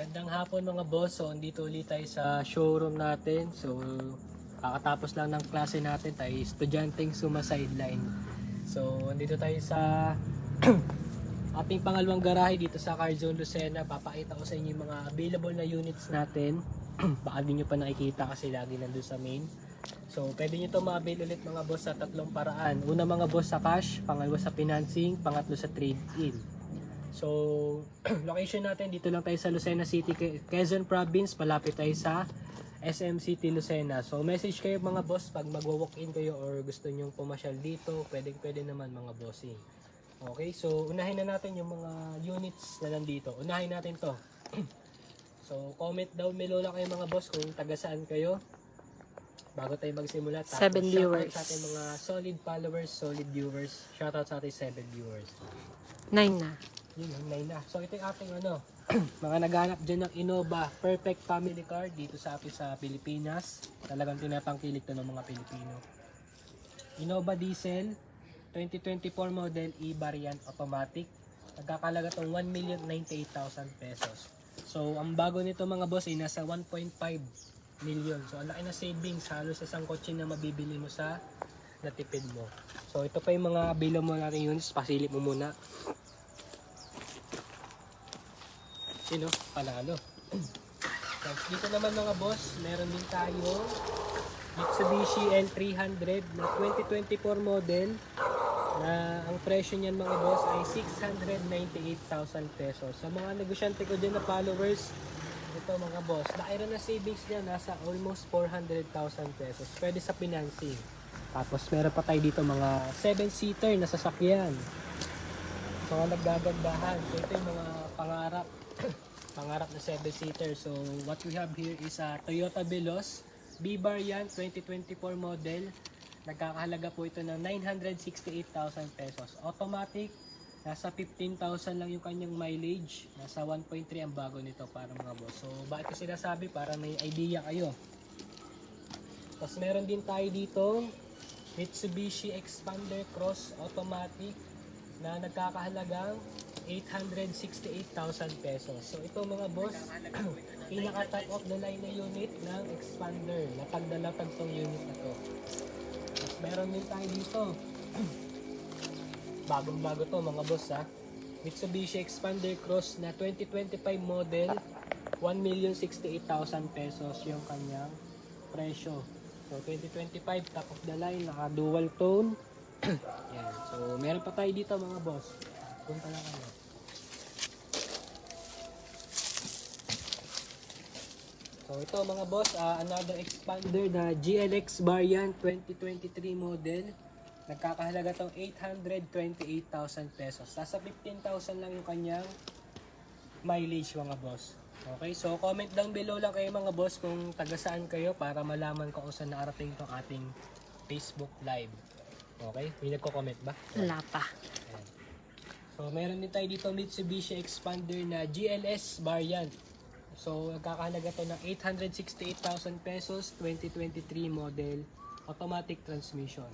Magandang hapon mga boss. So, andito ulit tayo sa showroom natin. So, kakatapos lang ng klase natin tayo, estudyanteng sumasideline. So, andito tayo sa ating pangalawang garahe dito sa Carzon, Lucena. Papakita ko sa inyo yung mga available na units natin. Baka di nyo pa nakikita kasi lagi nandun sa main. So, pwede nyo ito ma-avail ulit mga boss sa tatlong paraan. Una mga boss sa cash, pangalawa sa financing, pangatlo sa trade-in. So, location natin, dito lang tayo sa Lucena City, Quezon Province, malapit tayo sa SM City, Lucena. So, message kayo mga boss pag magwa-walk-in kayo or gusto nyong pumasyal dito, pwede naman mga bossing. Okay, so unahin na natin yung mga units na nandito. Unahin natin to. So, comment down below lang kayo mga boss kung taga saan kayo bago tayo magsimula. Tapos, 7 viewers. shoutout sa ating mga solid followers, solid viewers. Shoutout sa ating 7 viewers. 9 na. Yun, online na. So, ito yung ating mga naghanap dyan ng Innova Perfect Family Car dito sa atin sa Pilipinas. Talagang tinatangkilik to ng mga Pilipino. Innova Diesel, 2024 model, E-Variant Automatic. Nagkakalaga itong 1,098,000 pesos. So, ang bago nito mga boss ay nasa 1.5 million. So, ang laki na savings. Halos isang kotse na mabibili mo sa natipid mo. So, ito pa yung mga available natin units. Pasilip mo muna. Sino? Panalo. Dito naman mga boss, meron din tayo Mitsubishi L300 na 2024 model na ang presyo niyan mga boss ay 698,000 pesos. Sa mga negosyante ko din na followers, ito mga boss, laki rin na savings niya, nasa almost 400,000 pesos. Pwede sa financing. Tapos meron pa tayo dito mga 7-seater na sasakyan. Mga naggagandahan. So ito yung mga pangarap. Pangarap na 7-seater. So what we have here is a Toyota Veloz B-Variant 2024 model. Nagkakahalaga po ito ng 968,000 pesos. Automatic, nasa 15,000 lang yung kanyang mileage. Nasa 1.3 ang bago nito para mga boss. So bakit ko sinasabi? Para may idea kayo. Tapos meron din tayo dito Mitsubishi Xpander Cross Automatic na nagkakahalagang 868,000 pesos. So ito mga boss, pinaka-top of the line na unit ng Xpander. Latag tong unit na to. Tapos meron din tayo dito. Bagong-bago to mga boss ha. Mitsubishi Xpander Cross na 2025 model. 1,068,000 pesos yung kanyang presyo. So 2025 top of the line, naka dual tone. Yan. So meron pa tayo dito mga boss. Punta lang kami. So ito mga boss, another Xpander na GLX Variant 2023 model. Nagkakahalaga tong 828,000 pesos. Nasa 15,000 lang yung kanyang mileage mga boss. Okay, so comment down below lang kayo mga boss kung taga saan kayo para malaman ko kung saan nakarating tong ating Facebook Live. Okay, may nagko-comment ba? Wala pa. Ayan. So, meron din tayo dito Mitsubishi Xpander na GLS variant. So, nagkakahalaga to ng 868,000 pesos, 2023 model, automatic transmission.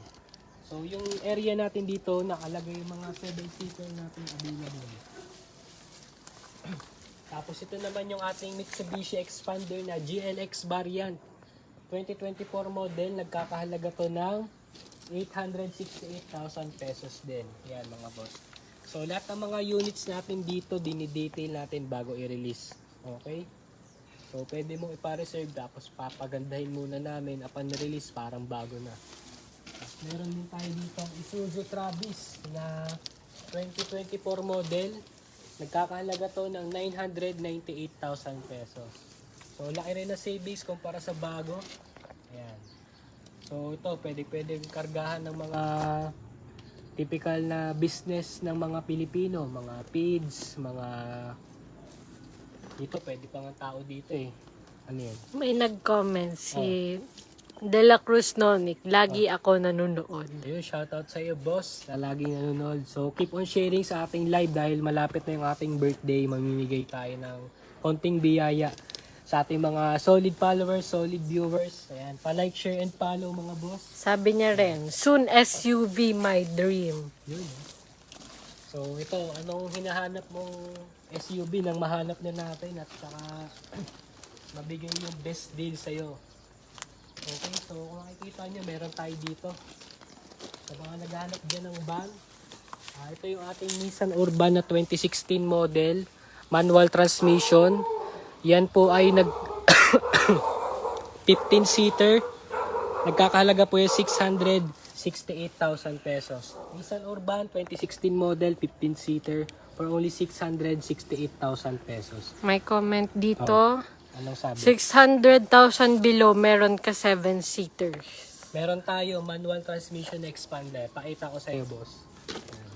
So, yung area natin dito, nakalagay yung mga 7-seater natin available. Tapos, ito naman yung ating Mitsubishi Xpander na GLX variant. 2024 model, nagkakahalaga to ng 868,000 pesos din. Yan mga boss. So lahat ng mga units natin dito, dinidetail natin bago i-release. Okay? So pwede mo ipa-reserve tapos papagandahin muna namin upon release parang bago na. Tapos meron din tayo dito ang Isuzu Travis na 2024 model. Nagkakahalaga to ng 998,000 pesos. So laki rin na savings kumpara sa bago. Ayan. So ito pwede kargahan ng mga typical na business ng mga Pilipino, mga PIDS, mga dito pwede pa nga tao dito eh. Ano yan? May nag-comment si De La Cruz Nonic. Lagi ako nanonood. Ayun, shoutout sa iyo boss na laging nanonood. So keep on sharing sa ating live dahil malapit na yung ating birthday. Mamimigay tayo ng konting biyaya sa ating mga solid followers, solid viewers. Ayan, pa-like, share, and follow mga boss. Sabi niya rin, soon SUV my dream. Yun. So ito, anong hinahanap mong SUV nang mahanap na natin at saka mabigay yung best deal sa'yo. Okay, so kung makikita nyo, meron tayo dito. Sa mga naghahanap dyan ng van, ito yung ating Nissan Urban na 2016 model, manual transmission. Yan po ay 15-seater. Nagkakahalaga po yung 668,000 pesos. Nissan Urban 2016 model, 15-seater for only 668,000 pesos. May comment dito. Anong sabi? 600,000 below, meron ka 7-seaters. Meron tayo manual transmission expander. Pakita ko sa iyo, boss. Ayan.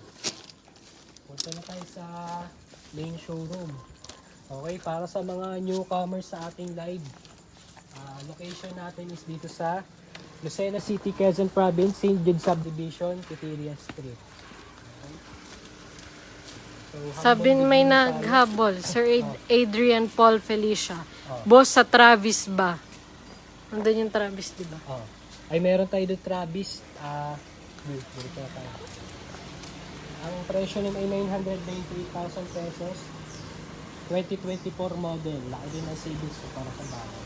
Punta na tayo sa main showroom. Okay, para sa mga newcomers sa ating live, location natin is dito sa Lucena City, Quezon Province, St. Jude Subdivision, Quiteria Street. Okay. So, Sabi hanggang may dito tayo. naghabol, Sir Adrian Paul Felicia. Oh. Boss sa Travis ba? Nandun yung Travis, di ba? Oh. Ay, meron tayo doon, Travis. Dito na tayo. Ang presyo nun ay 998,000 pesos. 2024 model. Laki din ang savings ko para sa bago.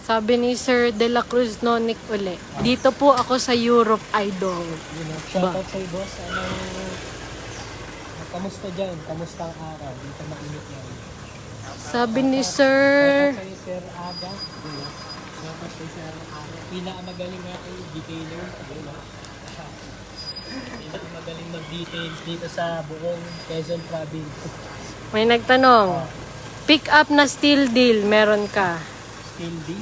Sabi ni Sir De La Cruz Nonic uli. Dito po ako sa Europe Idol. You know, shoutout sa'yo, boss. Kamusta dyan? Kamusta ang araw? Dito mainit yan. Sabi ni Sir... Shoutout sa'yo, Sir Aga. Shoutout sa'yo, Sir Aga. Pinakamagaling nga kayo, detailer. Pinakamagaling mag-details dito sa buong Quezon Province. May nagtanong. Pick up na steel deal, meron ka. Still D.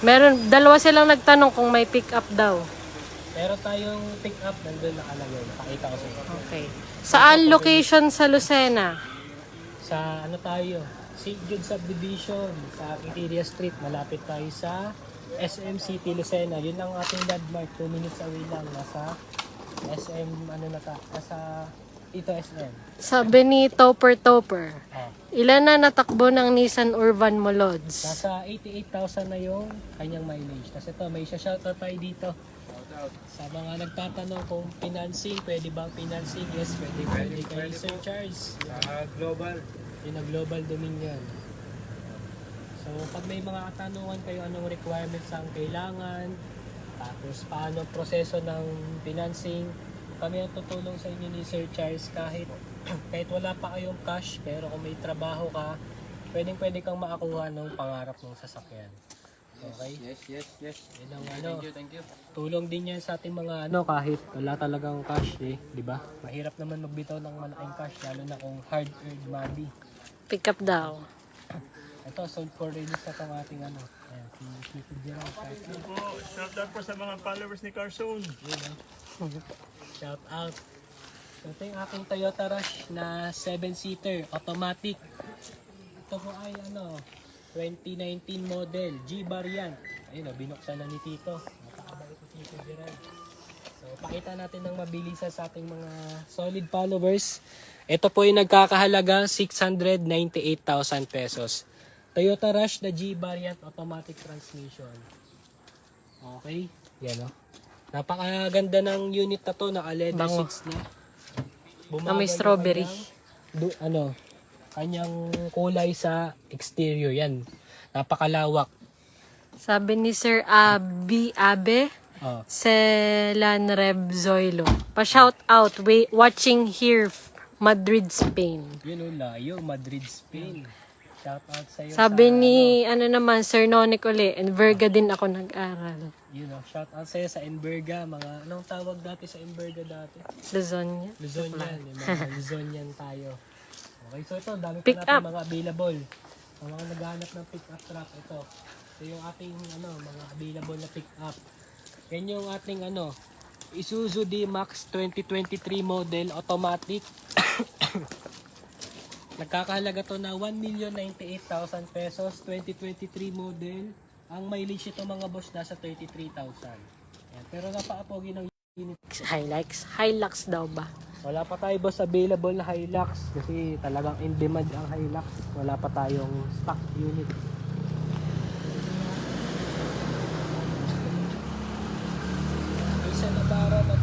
Meron, dalawa silang nagtanong kung may pick up daw. Meron tayong pick up, nandun nakalagay. Pakita ko sa'yo. Okay. Saan location sa Lucena? Sa ano tayo? St. Jude Subdivision sa Quiteria Street. Malapit tayo sa SM City, Lucena. Yun ang ating landmark. 2 minutes away lang. Nasa SM, nasa ito SM. Sabi ni Topper. Ah. Ilan na natakbo ng Nissan Urban mo, Lods? Nasa 88,000 na yung kanyang mileage. Tapos ito, may shoutout tayo dito. Sa mga nagtatanong kung financing, pwede bang financing? Yes, pwede kay Sir Charles. Global. Yun ang Global Dominion. So, pag may mga katanungan kayo, anong requirements ang kailangan, tapos paano ang proseso ng financing, kami ang tutulong sa inyo ni Sir Charles kahit wala pa kayong cash, pero kung may trabaho ka, pwede kang makakuha ng pangarap ng sasakyan. Okay? Yes. Yun ang Thank you. tulong din yan sa ating mga kahit wala talagang cash di ba? Mahirap naman magbitaw ng malaking cash, lalo na kung hard-earned money. Pick up daw. Ito, sold for release na itong ating Ayan, si Gerald. Po, shout out po sa mga followers ni Carson. Shout out. So, ito yung aking Toyota Rush na 7-seater, automatic. Ito po ay 2019 model, G variant. Ayun, binuksan na ni Tito. Nakakabay ko Tito Gerald. So, pakita natin ng mabilisan sa ating mga solid followers. Ito po yung nagkakahalaga 698,000 pesos. Toyota Rush na G variant automatic transmission. Okay? Yan napakaganda ng unit na to, naka-leather Bango. seats na. Na may strawberry. Kanyang kulay sa exterior yan. Napakalawak. Sabi ni Sir Abe, Oh. Celan Reb Zoilo. Pa-shout out, watching here, Madrid, Spain. Yun layo, Madrid, Spain. Shout out sa iyo. Sabi ni, Sir Nonic uli, Enverga din ako nag-aral. Shout out sa iyo sa Enverga. Anong tawag dati sa Enverga dati? Luzon. Luzonian. Mga Luzonian tayo. Okay, so ito, dami Pick pa natin up. mga available. Ang mga naghahanap ng pick up truck, ito. Ito yung ating mga available na pick up. Yan yung ating Isuzu D-Max 2023 model, automatic. Nagkakahalaga to na 1,098,000 pesos, 2023 model. Ang mileage ito mga boss nasa 33,000. Yan. Pero napaka-pogi ng unit. Hilux daw ba? Wala pa tayo boss available na Hilux kasi talagang in demand ang Hilux. Wala pa tayong stock unit. Isa na para na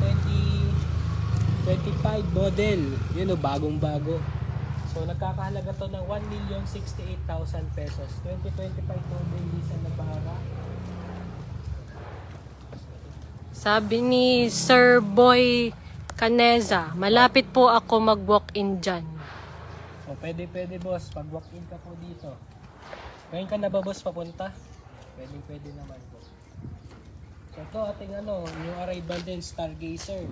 2025 model. Yun bagong bago. So nagkakahalaga to ng 1,068,000 pesos. 2025 model Nissan Navara. Sabi ni Sir Boy Caneza, malapit po ako mag-walk-in dyan. So pwede boss, pag walk-in ka po dito. Ngayon ka na ba boss papunta? Pwede naman po. So ito ating yung arrival din, Stargazer.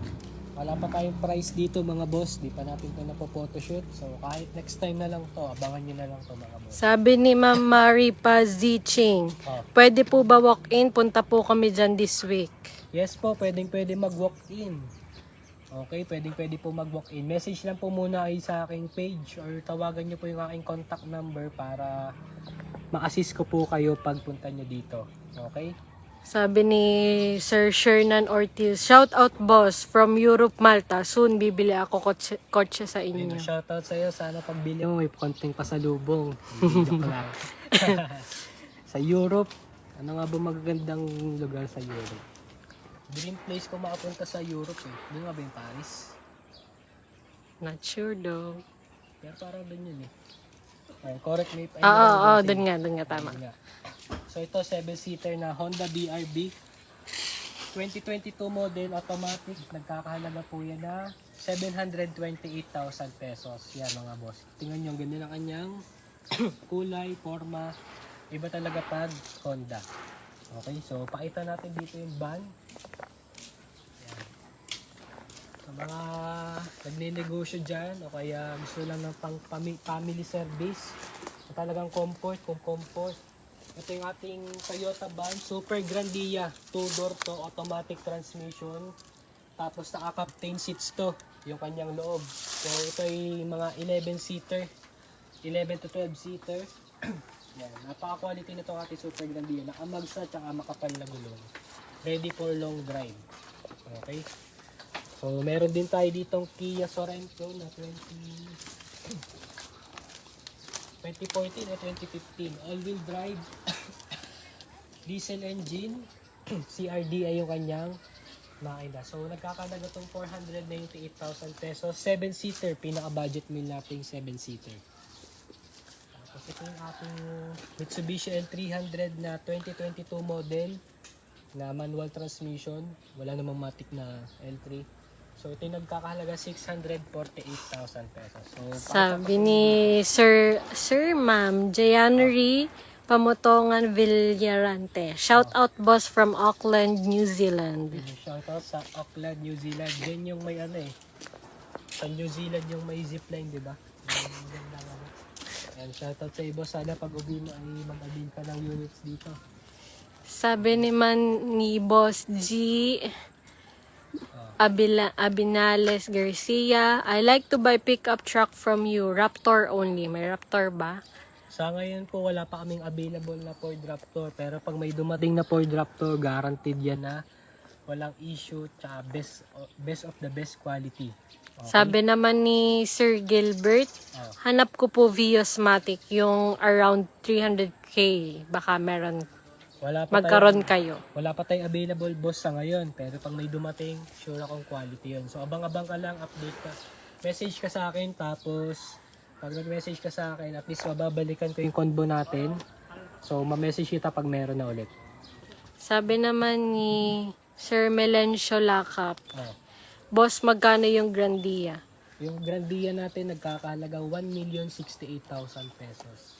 Wala pa tayong price dito mga boss, di pa natin ito napo-photoshoot. So kahit next time na lang to, abangan nyo na lang to mga boss. Sabi ni Ma'am Maripa Ziching, pwede po ba walk-in? Punta po kami dyan this week. Yes po, pwede mag-walk-in. Okay, pwede po mag-walk-in. Message lang po muna kayo sa aking page or tawagan nyo po yung aking contact number para ma-assist ko po kayo pagpunta nyo dito. Okay? Sabi ni Sir Shernan Ortiz, shout out boss from Europe, Malta. Soon bibili ako kotse sa inyo. Shoutout sa'yo. Sana pagbili mo may konting pasalubong. Joke lang. Sa Europe, ano nga ba magagandang lugar sa Europe? Dream place ko makapunta sa Europe eh. Doon nga ba yung Paris? Not sure though. Pero parang doon yun eh. Ay, correct me. Doon nga, tama. Doon nga. So ito 7-seater na Honda BRB 2022 model automatic. Nagkakahalaga po yan na 728,000 pesos. Yan mga boss. Tingnan nyo, ganyan ang kanyang kulay, forma. Iba talaga pag Honda. Okay, so pakita natin dito yung van. Yan. Sa mga nagninegosyo dyan o kaya gusto lang ng pang family service, so talagang comfort, ito yung ating Toyota van, Super Grandia, 2-door to, automatic transmission, tapos naka-captain seats to, yung kanyang loob. So ito yung mga 11-seater, 11 to 12-seater. Yan, napaka-quality nito ating Super Grandia. Nakamagsa at makapal na gulong. Ready for long drive. Okay. So, meron din tayo ditong Kia Sorento na 2014 at 2015. All-wheel drive. Diesel engine. CRD ay yung kanyang makina. So, nagkakalaga itong 498,000 pesos. 7-seater. Pinaka-budget meal natin 7-seater. Tapos ito yung ating Mitsubishi L300 na 2022 model na manual transmission. Wala namang matic na L3. So ito yung nagkakahalaga 648,000 pesos. So, Sabi ni Sir Ma'am Jayanuary Pamutongan Villarante, shout out boss from Auckland, New Zealand. shoutout sa Auckland, New Zealand. Yan yung may sa New Zealand yung may zipline, di ba? Yan, shoutout sa ibo. Sana pag uwi mo ay mag-avail ka ng units dito. Sabi ni Boss G Abinales Garcia, I like to buy pickup truck from you, Raptor only. May Raptor ba? Sa ngayon po, wala pa kaming available na Ford Raptor. Pero pag may dumating na Ford Raptor, guaranteed yan na walang issue, tsaka best of the best quality. Okay? Sabi naman ni Sir Gilbert, hanap ko po Viosmatic, yung around 300k. Baka meron, magkaroon kayo. Wala pa tayong available boss sa ngayon. Pero pag may dumating, sure akong quality yun. So abang-abang ka lang, update ka. Message ka sa akin, tapos pag nag-message ka sa akin, at least mababalikan ko yung combo natin. So ma-message kita pag meron na ulit. Sabi naman ni Sir Melencio Lakap, boss, magkano yung Grandia? Yung Grandia natin nagkakahalaga 1,068,000 pesos.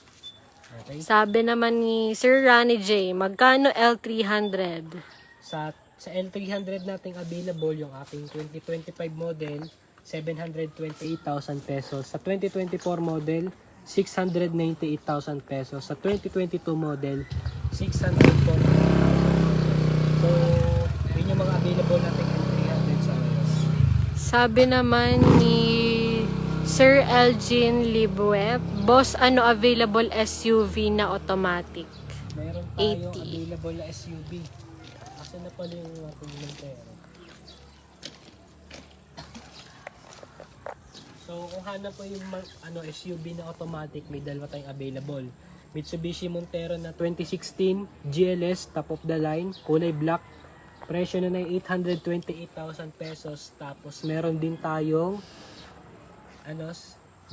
Okay? Sabi naman ni Sir Ronnie J, magkano L300? Sa L300 nating available yung ating 2025 model, 728,000 pesos. Sa 2024 model, 698,000 pesos. Sa 2022 model, 640,000 pesos. So, yun yung mga available nating L300 sa ngayon. Sabi naman ni Sir Elgin Libuet, boss, ano available SUV na automatic? Meron tayong available na SUV. Kasi na pala yung ating Montero. So, kung hanap mo yung SUV na automatic, may dalawa tayong available. Mitsubishi Montero na 2016 GLS, top of the line, kulay black. Presyo na 828,000 pesos. Tapos, meron din tayong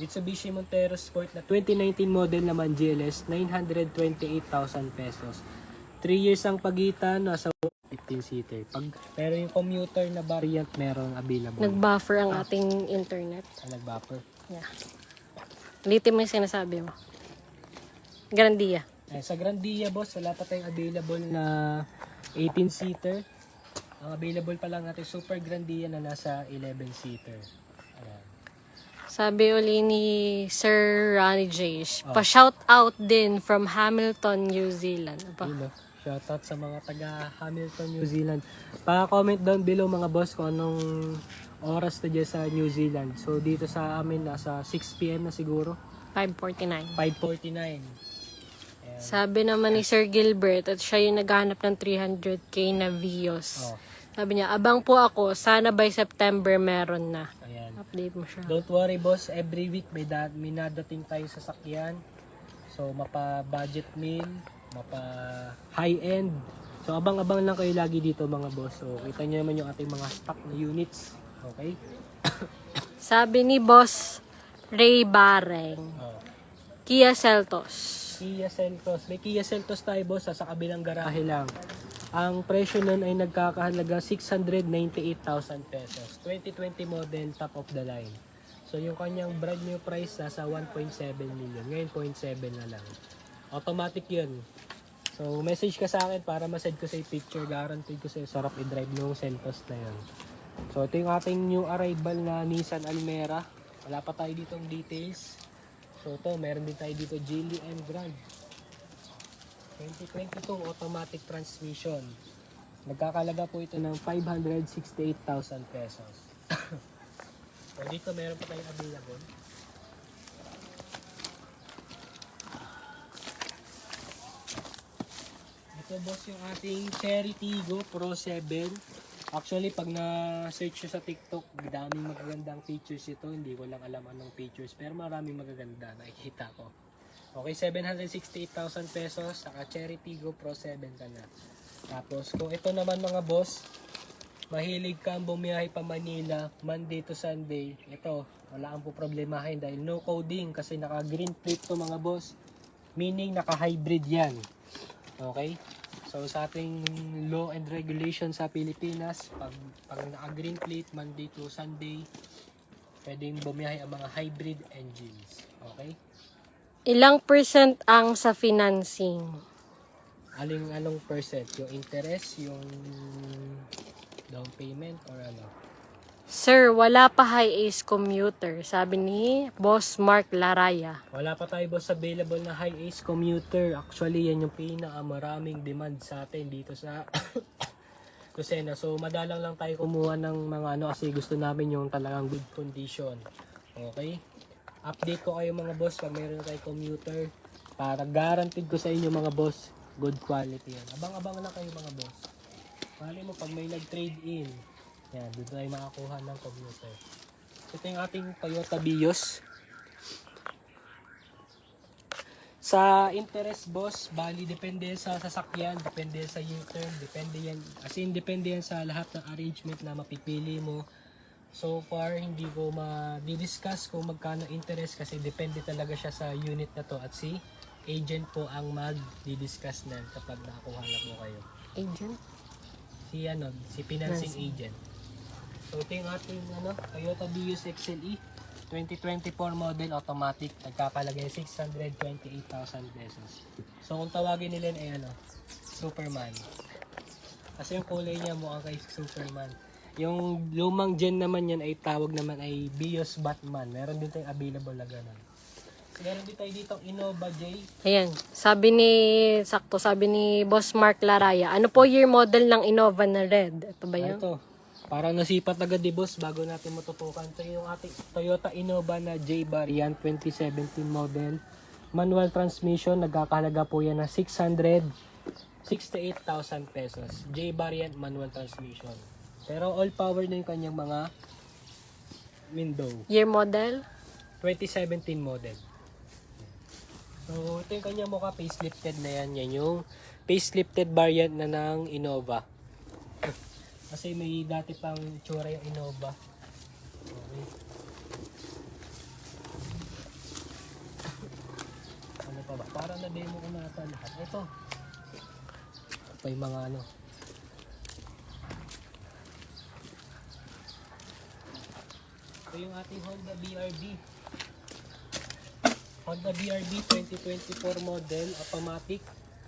Mitsubishi Montero Sport na 2019 model naman GLS, 928,000 pesos. 3 years ang pagitan, nasa 15-seater. Pero yung commuter na variant meron available. Nag-buffer ang ating internet. Nag-buffer. Yeah. Ulitin mo yung sinasabi mo. Grandia. Sa Grandia, boss, wala pa tayong available na 18-seater. Ang available pa lang natin Super Grandia na nasa 11-seater. Ayan. Sabi uli ni Sir Ronnie J. Pa-shout out din from Hamilton, New Zealand. Aba. Yun, no? Shoutout sa mga taga Hamilton, New Zealand. Pa-comment down below mga boss kung anong oras na dyan sa New Zealand. So dito sa amin nasa 6 PM na siguro. 549. 5:49. Sabi naman ni Sir Gilbert at siya yung naghahanap ng 300k na Vios. Oh, Sabi niya, abang po ako, sana by September meron na. ayan. Update mo siya. Don't worry boss, every week may nadating tayo sa sakyan. So mapa-budget meal, mapa-high-end. So abang-abang lang kayo lagi dito mga boss. So kita nyo naman yung ating mga stock na units. Okay? Sabi ni Boss Ray Bareng, Oh. Kia Seltos. Kia Seltos. May Kia Seltos tayo boss sa kabilang garahe lang. Ang presyo nun ay nagkakahalaga 698,000 pesos. 2020 model, top of the line. So yung kanyang brand new price nasa 1.7 million. Ngayon 0.7 na lang. Automatic yun. So message ka sa akin para ma-send ko sa picture. Guaranteed ko sa sarap i-drive ng Seltos na yun. So ito yung ating new arrival na Nissan Almera. Wala pa tayo ditong details. So ito, meron din tayo dito Geely M Grand 2022 automatic transmission. Nagkakalaga po ito ng 568,000 pesos. So dito meron pa tayong available. Ito boss yung ating Cherry Tiggo Pro 7. Actually, pag na-search nyo sa TikTok, daming magagandang features ito. Hindi ko lang alam anong features, pero maraming magaganda nakikita ko. Okay, 768,000 pesos, saka Cherry Tiggo Pro 7 ka na. Tapos, kung ito naman mga boss, mahilig kang bumiyahe pa Manila, Monday to Sunday, ito, wala kang po problemahin dahil no coding kasi naka-green plate to mga boss. Meaning, naka-hybrid yan. Okay? So sa ating law and regulation sa Pilipinas, pag naka-green plate Monday to Sunday, pwedeng bumiyahe ang mga hybrid engines. Okay? Ilang percent ang sa financing? Anong percent? Yung interest, yung down payment, or ano? Sir, wala pa high ace commuter, sabi ni Boss Mark Laraya. Wala pa tayo boss available na high ace commuter. Actually, yan yung pinakamaraming demand sa atin dito sa Lucena. So, madalang lang tayo kumuha ng mga ano kasi gusto namin yung talagang good condition. Okay? Update ko kayo mga boss pag mayroon na tayo commuter para guaranteed ko sa inyo mga boss, good quality yan. Abang-abang na kayo mga boss. Mali mo pag may nag-trade in, yan, dito tayo makakuha ng commuter. Ito yung ating Toyota Vios. Sa interest boss, bali depende sa sasakyan, depende sa U-turn, depende yan, as in depende yan sa lahat ng arrangement na mapipili mo. So far, hindi ko ma-discuss kung magkano interest kasi depende talaga siya sa unit na to at si agent po ang mag-discuss na kapag nakakuha na po kayo. Agent? Si financing agent. So ito yung ating Toyota Vios XLE 2024 model automatic, nagkakalagay 628,000 pesos. So kung tawagin nila ay Superman. Kasi yung kulay niya mukhang kay Superman. Yung lumang gen naman yan ay tawag naman ay Vios Batman. Meron din tayong available na ganun. So, meron din tayo dito Innova J. Ayan, sabi ni Boss Mark Laraya, ano po year model ng Innova na red? Ito ba yun? Ito. Parang nasipat agad di boss bago natin matutukan. Ito yung ating Toyota Innova na J variant 2017 model. Manual transmission, nagkakahalaga po yan na 668,000 pesos. J variant manual transmission. Pero all power na yung kanyang mga window. Year model? 2017 model. So ito yung kanyang mukha facelifted na yan. Yan yung facelifted variant na ng Innova. Kasi may dati pang itsura yung Innova. Okay. para na demo ko na ata lahat. Ito pa yung mga ano. Ito yung ating Honda BRB. Honda BRB 2024 model, automatic.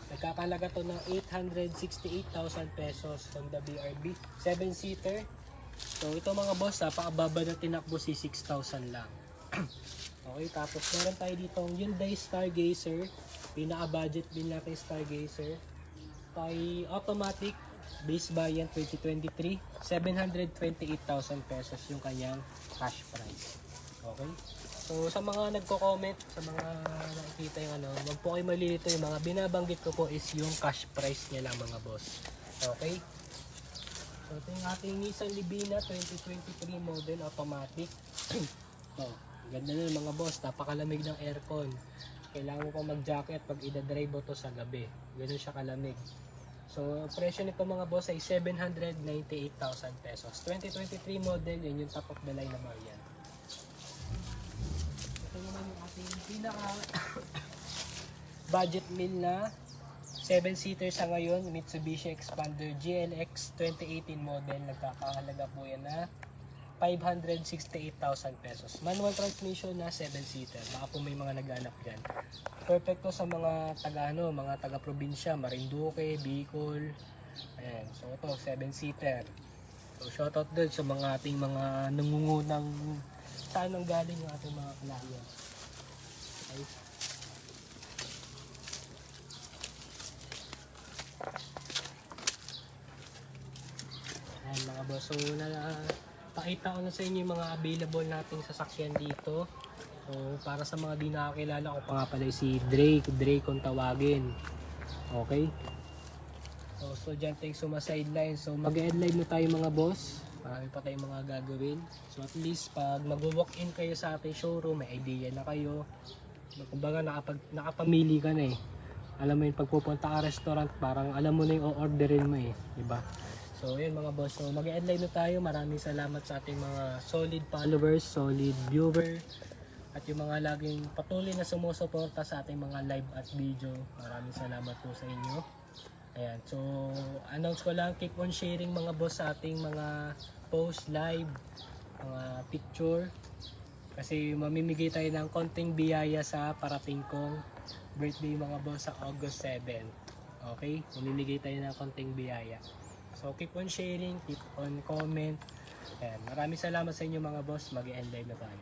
Nagkakalaga to ng 868,000 pesos. Honda BRB, 7-seater. So ito mga boss, napakababa na tinakbo si 6,000 lang. Okay, tapos meron tayo dito ang Hyundai Stargazer. Pinaka-budget din natin Stargazer. Tayo automatic, base variant 2023, 728,000 pesos yung kanyang cash price. Okay? So sa mga nagko-comment, sa mga nakikita yung ano, wag po kayo malilito, yung mga binabanggit ko po is yung cash price niya lang mga boss. Okay? So ito yung ating Nissan Livina 2023 model automatic. Oh, ganda na mga boss, napakalamig ng aircon. Kailangan mo pa mag-jacket pag ida-drive mo to sa gabi. Ganun siya kalamig. So presyo nito mga boss ay 798,000 pesos. 2023 model, yun yung top of the line na variant. Ito naman yung ating pinaka budget meal na 7-seater sa ngayon, Mitsubishi Expander GLX 2018 model. Nagkakahalaga po yan na 568,000 pesos. Manual transmission na 7-seater. Baka po may mga naghanap dyan. Perfect to sa mga mga taga-probinsya, Marinduque, Bicol. Ayan. So ito, 7-seater. So shoutout din sa mga ating mga nangungunang saan ang galing yung ating mga clients. Okay. Ayan mga boss, so pakita ko na sa inyo yung mga available nating sasakyan dito. So para sa mga di nakakilala ko pa nga pala si Drake kung tawagin. Okay. So dyan tayong sumasideline. So mag-headline na tayo mga boss. Marami pa tayong mga gagawin. So at least pag mag-walk-in kayo sa ating showroom, may idea na kayo. Kumbaga nakapamili ka na eh. Alam mo yung pagpupunta ka restaurant, parang alam mo na yung o-orderin mo eh, di ba? So yun mga boss, so mag-headline na tayo. Maraming salamat sa ating mga solid followers, solid viewer, at yung mga laging patuloy na sumusuporta sa ating mga live at video. Maraming salamat po sa inyo. Ayan, so announce ko lang, keep on sharing mga boss sa ating mga post live, mga picture. Kasi mamimigay tayo ng konting biyaya sa parating kong birthday mga boss sa August 7. Okay? Mamimigay tayo ng konting biyaya. So keep on sharing, keep on comment. Ayan, maraming salamat sa inyo mga boss. Mag-end live na tayo.